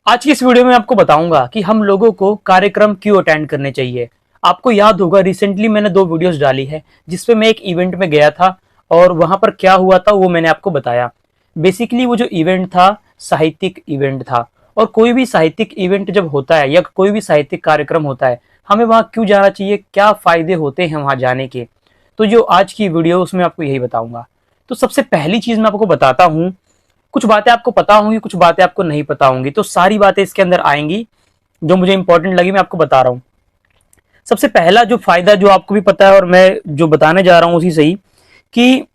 आज की इस वीडियो में आपको बताऊंगा कि हम लोगों को कार्यक्रम क्यों अटेंड करने चाहिए। आपको याद होगा रिसेंटली मैंने 2 वीडियोस डाली है जिसपे मैं एक इवेंट में गया था और वहां पर क्या हुआ था वो मैंने आपको बताया। बेसिकली वो जो इवेंट था साहित्यिक इवेंट था। और कोई भी साहित्यिक इवेंट जब होता है या कोई भी साहित्यिक कार्यक्रम होता है, हमें वहां क्यों जाना चाहिए, क्या फायदे होते हैं वहां जाने के। तो जो आज की वीडियो उसमें आपको यही बताऊंगा। तो सबसे पहली चीज मैं आपको बताता हूँ, कुछ बातें आपको पता होंगी, कुछ बातें आपको नहीं पता होंगी, तो सारी बातें इसके अंदर आएंगी जो मुझे इंपॉर्टेंट लगी मैं आपको बता रहा हूं। सबसे पहला जो फायदा जो आपको भी पता है और मैं जो बताने जा रहा हूं उसी सही, कि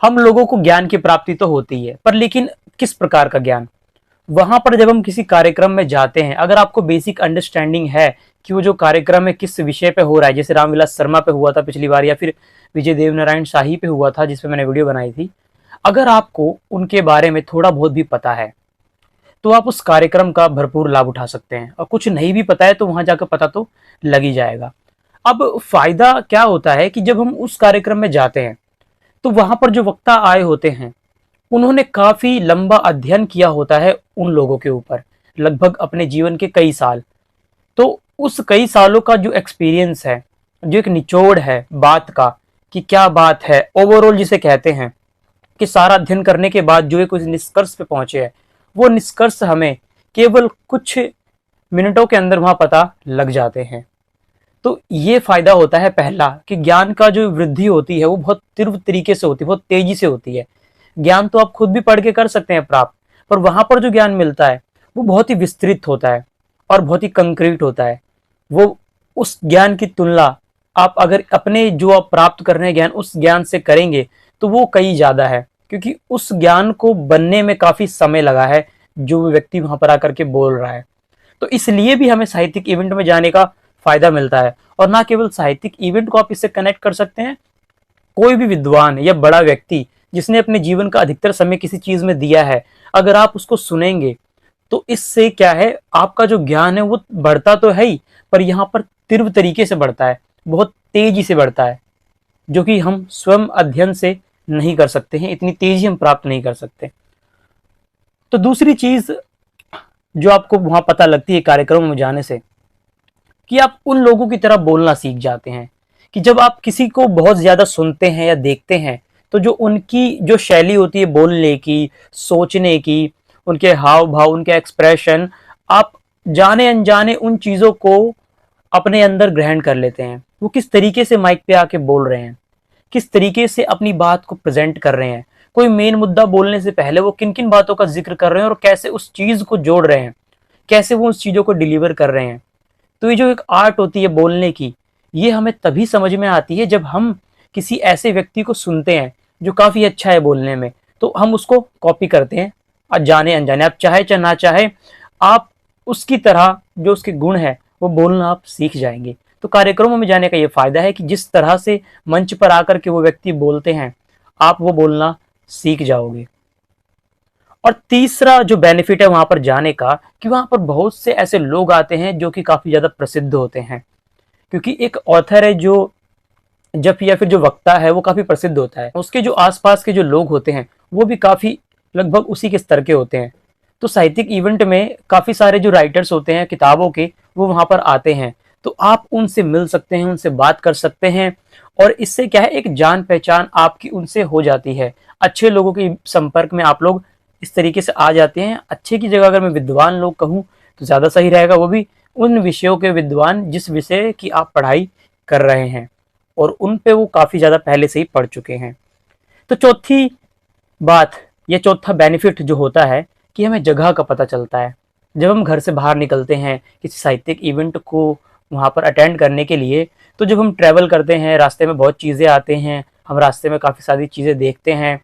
हम लोगों को ज्ञान की प्राप्ति तो होती है, पर लेकिन किस प्रकार का ज्ञान। वहां पर जब हम किसी कार्यक्रम में जाते हैं, अगर आपको बेसिक अंडरस्टैंडिंग है कि वो जो कार्यक्रम है किस विषय पे हो रहा है, जैसे रामविलास शर्मा पे हुआ था पिछली बार या फिर विजय देवनारायण शाही पे हुआ था जिसपे मैंने वीडियो बनाई थी, अगर आपको उनके बारे में थोड़ा बहुत भी पता है तो आप उस कार्यक्रम का भरपूर लाभ उठा सकते हैं। और कुछ नहीं भी पता है तो वहां जाकर पता तो लग ही जाएगा। अब फायदा क्या होता है कि जब हम उस कार्यक्रम में जाते हैं तो वहां पर जो वक्ता आए होते हैं उन्होंने काफी लंबा अध्ययन किया होता है उन लोगों के ऊपर, लगभग अपने जीवन के कई साल। तो उस कई सालों का जो एक्सपीरियंस है, जो एक निचोड़ है बात का कि क्या बात है, ओवरऑल जिसे कहते हैं कि सारा अध्ययन करने के बाद जो एक निष्कर्ष पे पहुंचे हैं, वो निष्कर्ष हमें केवल कुछ मिनटों के अंदर वहां पता लग जाते हैं। तो ये फायदा होता है पहला, कि ज्ञान का जो वृद्धि होती है वो बहुत तीव्र तरीके से होती है, बहुत तेजी से होती है। ज्ञान तो आप खुद भी पढ़ के कर सकते हैं प्राप्त, पर वहां पर जो ज्ञान मिलता है वो बहुत ही विस्तृत होता है और बहुत ही कंक्रीट होता है। वो उस ज्ञान की तुलना आप अगर अपने जो आप प्राप्त कर रहे हैं ज्ञान उस ज्ञान से करेंगे तो वो कई ज्यादा है, क्योंकि उस ज्ञान को बनने में काफी समय लगा है जो व्यक्ति वहां पर आकर के बोल रहा है। तो इसलिए भी हमें साहित्यिक इवेंट में जाने का फायदा मिलता है। और ना केवल साहित्यिक इवेंट को आप इससे कनेक्ट कर सकते हैं, कोई भी विद्वान या बड़ा व्यक्ति जिसने अपने जीवन का अधिकतर समय किसी चीज में दिया है, अगर आप उसको सुनेंगे तो इससे क्या है, आपका जो ज्ञान है वो बढ़ता तो है ही, पर यहाँ पर तीव्र तरीके से बढ़ता है, बहुत तेजी से बढ़ता है, जो कि हम स्वयं अध्ययन से नहीं कर सकते हैं, इतनी तेजी हम प्राप्त नहीं कर सकते। तो दूसरी चीज जो आपको वहां पता लगती है कार्यक्रम में जाने से, कि आप उन लोगों की तरह बोलना सीख जाते हैं। कि जब आप किसी को बहुत ज्यादा सुनते हैं या देखते हैं तो जो उनकी जो शैली होती है बोलने की, सोचने की, उनके हाव भाव, उनके एक्सप्रेशन, आप जाने अनजाने उन चीजों को अपने अंदर ग्रहण कर लेते हैं। वो किस तरीके से माइक पे आके बोल रहे हैं, किस तरीके से अपनी बात को प्रेजेंट कर रहे हैं, कोई मेन मुद्दा बोलने से पहले वो किन किन बातों का जिक्र कर रहे हैं और कैसे उस चीज को जोड़ रहे हैं, कैसे वो उस चीजों को डिलीवर कर रहे हैं। तो ये जो एक आर्ट होती है बोलने की, ये हमें तभी समझ में आती है जब हम किसी ऐसे व्यक्ति को सुनते हैं जो काफी अच्छा है बोलने में, तो हम उसको कॉपी करते हैं। और जाने अनजाने, आप चाहे चाहे ना चाहे, आप उसकी तरह जो उसके गुण है वो बोलना आप सीख जाएंगे। तो कार्यक्रमों में जाने का ये फायदा है कि जिस तरह से मंच पर आकर के वो व्यक्ति बोलते हैं, आप वो बोलना सीख जाओगे। और तीसरा जो बेनिफिट है वहां पर जाने का, कि वहां पर बहुत से ऐसे लोग आते हैं जो कि काफी ज्यादा प्रसिद्ध होते हैं। क्योंकि एक ऑथर है जो जब या फिर जो वक्ता है वो काफी प्रसिद्ध होता है, उसके जो आसपास के जो लोग होते हैं वो भी काफी लगभग उसी के स्तर के होते हैं। तो साहित्यिक इवेंट में काफी सारे जो राइटर्स होते हैं किताबों के, वो वहां पर आते हैं। तो आप उनसे मिल सकते हैं, उनसे बात कर सकते हैं, और इससे क्या है, एक जान पहचान आपकी उनसे हो जाती है। अच्छे लोगों के संपर्क में आप लोग इस तरीके से आ जाते हैं। अच्छे की जगह अगर मैं विद्वान लोग कहूँ तो ज्यादा सही रहेगा, वो भी उन विषयों के विद्वान जिस विषय की आप पढ़ाई कर रहे हैं और उन पे वो काफी ज्यादा पहले से ही पढ़ चुके हैं। तो चौथी बात या चौथा बेनिफिट जो होता है, कि हमें जगह का पता चलता है। जब हम घर से बाहर निकलते हैं किसी साहित्यिक इवेंट को वहाँ पर अटेंड करने के लिए, तो जब हम ट्रैवल करते हैं रास्ते में बहुत चीज़ें आते हैं, हम रास्ते में काफ़ी सारी चीज़ें देखते हैं,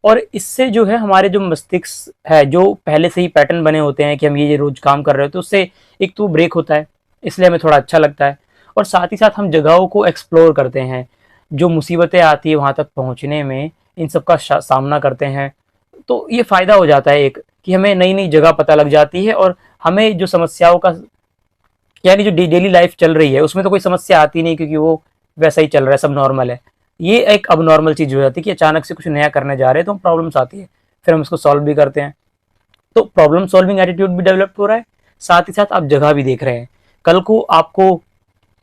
और इससे जो है हमारे जो मस्तिष्क है, जो पहले से ही पैटर्न बने होते हैं कि हम ये रोज काम कर रहे हो, तो उससे एक तो ब्रेक होता है, इसलिए हमें थोड़ा अच्छा लगता है। और साथ ही साथ हम जगहों को एक्सप्लोर करते हैं, जो मुसीबतें आती है वहाँ तक पहुँचने में, इन सब का सामना करते हैं। तो ये फ़ायदा हो जाता है एक, कि हमें नई नई जगह पता लग जाती है, और हमें जो समस्याओं का, यानी जो डेली लाइफ चल रही है उसमें तो कोई समस्या आती नहीं, क्योंकि वो वैसा ही चल रहा है, सब नॉर्मल है। ये एक अब नॉर्मल चीज़ हो जाती है कि अचानक से कुछ नया करने जा रहे हैं तो प्रॉब्लम्स आती है, फिर हम इसको सॉल्व भी करते हैं। तो प्रॉब्लम सॉल्विंग एटीट्यूड भी डेवलप हो रहा है, साथ ही साथ आप जगह भी देख रहे हैं। कल को आपको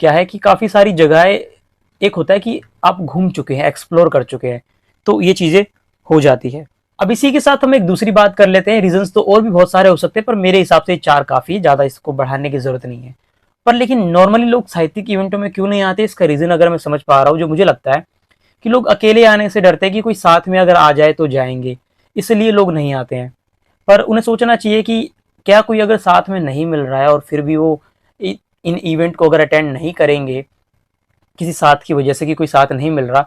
क्या है कि काफ़ी सारी जगहें, एक होता है कि आप घूम चुके हैं, एक्सप्लोर कर चुके हैं, तो ये चीज़ें हो जाती है। अब इसी के साथ हम एक दूसरी बात कर लेते हैं। रीजंस तो और भी बहुत सारे हो सकते हैं, पर मेरे हिसाब से 4 काफ़ी है, ज़्यादा इसको बढ़ाने की ज़रूरत नहीं है। पर लेकिन नॉर्मली लोग साहित्यिक इवेंटों में क्यों नहीं आते, इसका रीज़न अगर मैं समझ पा रहा हूँ, जो मुझे लगता है कि लोग अकेले आने से डरते हैं कि कोई साथ में अगर आ जाए तो जाएंगे, इसलिए लोग नहीं आते हैं। पर उन्हें सोचना चाहिए कि क्या कोई अगर साथ में नहीं मिल रहा है और फिर भी वो इन इवेंट को अगर अटेंड नहीं करेंगे किसी साथ की वजह से, कि कोई साथ नहीं मिल रहा,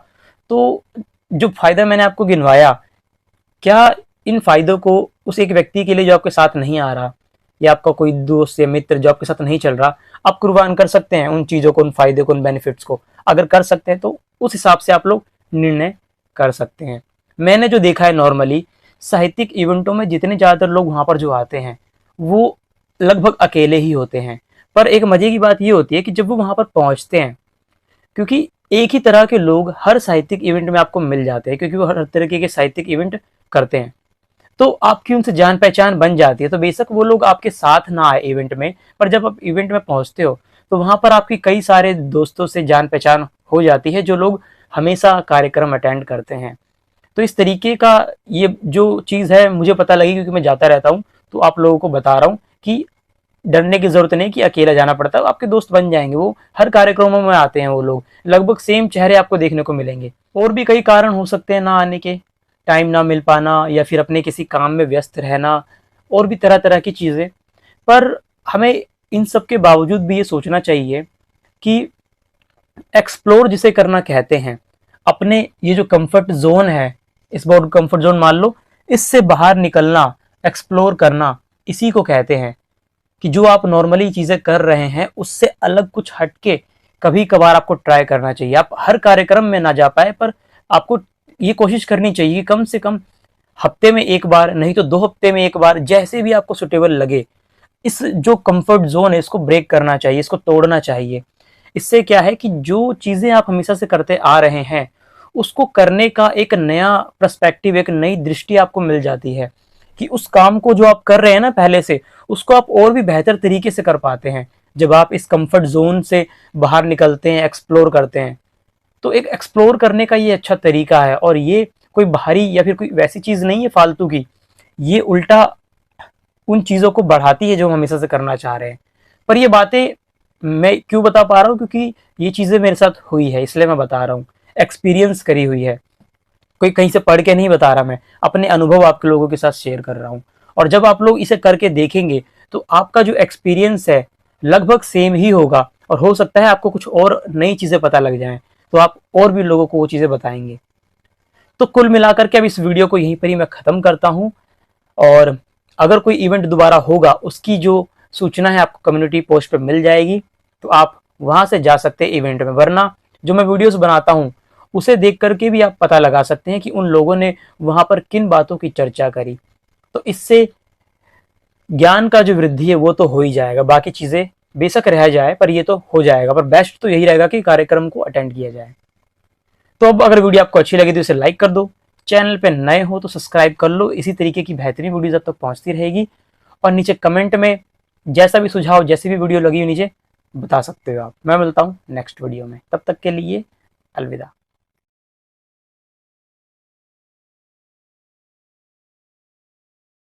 तो जो फायदा मैंने आपको गिनवाया, क्या इन फायदों को उस एक व्यक्ति के लिए जो आपके साथ नहीं आ रहा, या आपका कोई दोस्त या मित्र जो आपके साथ नहीं चल रहा, आप कुर्बान कर सकते हैं उन चीज़ों को, उन फायदे को, उन बेनिफिट्स को? अगर कर सकते हैं तो उस हिसाब से आप लोग निर्णय कर सकते हैं। मैंने जो देखा है नॉर्मली साहित्यिक इवेंटों में जितने ज़्यादातर लोग वहाँ पर जो आते हैं वो लगभग अकेले ही होते हैं। पर एक मज़े की बात ये होती है कि जब वो वहाँ पर पहुँचते हैं, क्योंकि एक ही तरह के लोग हर साहित्यिक इवेंट में आपको मिल जाते हैं, क्योंकि वो हर तरीके के साहित्यिक इवेंट करते हैं, तो आपकी उनसे जान पहचान बन जाती है। तो बेशक वो लोग आपके साथ ना आए इवेंट में, पर जब आप इवेंट में पहुंचते हो तो वहां पर आपकी कई सारे दोस्तों से जान पहचान हो जाती है, जो लोग हमेशा कार्यक्रम अटेंड करते हैं। तो इस तरीके का ये जो चीज़ है मुझे पता लगी, क्योंकि मैं जाता रहता हूँ, तो आप लोगों को बता रहा हूँ कि डरने की जरूरत नहीं कि अकेला जाना पड़ता है, आपके दोस्त बन जाएंगे, वो हर कार्यक्रमों में आते हैं, वो लोग लगभग सेम चेहरे आपको देखने को मिलेंगे। और भी कई कारण हो सकते हैं ना आने के, टाइम ना मिल पाना, या फिर अपने किसी काम में व्यस्त रहना, और भी तरह तरह की चीज़ें। पर हमें इन सब के बावजूद भी ये सोचना चाहिए कि एक्सप्लोर जिसे करना कहते हैं, अपने ये जो कंफर्ट जोन है, इस बार कंफर्ट जोन मान लो, इससे बाहर निकलना, एक्सप्लोर करना, इसी को कहते हैं कि जो आप नॉर्मली चीज़ें कर रहे हैं उससे अलग कुछ हटके कभी कभार आपको ट्राई करना चाहिए। आप हर कार्यक्रम में ना जा पाए, पर आपको ये कोशिश करनी चाहिए कि कम से कम हफ्ते में एक बार, नहीं तो 2 हफ्ते में एक बार, जैसे भी आपको सुटेबल लगे, इस जो कंफर्ट जोन है इसको ब्रेक करना चाहिए, इसको तोड़ना चाहिए। इससे क्या है कि जो चीज़ें आप हमेशा से करते आ रहे हैं उसको करने का एक नया पर्सपेक्टिव, एक नई दृष्टि आपको मिल जाती है, कि उस काम को जो आप कर रहे हैं ना पहले से, उसको आप और भी बेहतर तरीके से कर पाते हैं जब आप इस कंफर्ट जोन से बाहर निकलते हैं, एक्सप्लोर करते हैं। तो एक एक्सप्लोर करने का ये अच्छा तरीका है, और ये कोई बाहरी या फिर कोई वैसी चीज़ नहीं है फालतू की, ये उल्टा उन चीज़ों को बढ़ाती है जो हम हमेशा से करना चाह रहे हैं। पर ये बातें मैं क्यों बता पा रहा हूँ, क्योंकि ये चीज़ें मेरे साथ हुई है, इसलिए मैं बता रहा हूँ, एक्सपीरियंस करी हुई है, कोई कहीं से पढ़ के नहीं बता रहा, मैं अपने अनुभव आपके लोगों के साथ शेयर कर रहा हूँ। और जब आप लोग इसे करके देखेंगे तो आपका जो एक्सपीरियंस है लगभग सेम ही होगा, और हो सकता है आपको कुछ और नई चीज़ें पता लग जाएं, तो आप और भी लोगों को वो चीज़ें बताएंगे। तो कुल मिलाकर के अब इस वीडियो को यहीं पर ही मैं ख़त्म करता हूँ, और अगर कोई इवेंट दोबारा होगा उसकी जो सूचना है आपको कम्युनिटी पोस्ट पे मिल जाएगी, तो आप वहाँ से जा सकते हैं इवेंट में। वरना जो मैं वीडियोस बनाता हूँ उसे देख करके भी आप पता लगा सकते हैं कि उन लोगों ने वहाँ पर किन बातों की चर्चा करी। तो इससे ज्ञान का जो वृद्धि है वो तो हो ही जाएगा, बाकी चीज़ें बेशक रह जाए पर ये तो हो जाएगा। पर बेस्ट तो यही रहेगा कि कार्यक्रम को अटेंड किया जाए। तो अब अगर वीडियो आपको अच्छी लगी तो इसे लाइक कर दो, चैनल पे नए हो तो सब्सक्राइब कर लो, इसी तरीके की बेहतरीन वीडियोस अब तक पहुंचती रहेगी। और नीचे कमेंट में जैसा भी सुझाव, जैसी भी वीडियो लगी हो नीचे बता सकते हो आप। मैं मिलता हूँ नेक्स्ट वीडियो में, तब तक के लिए अलविदा।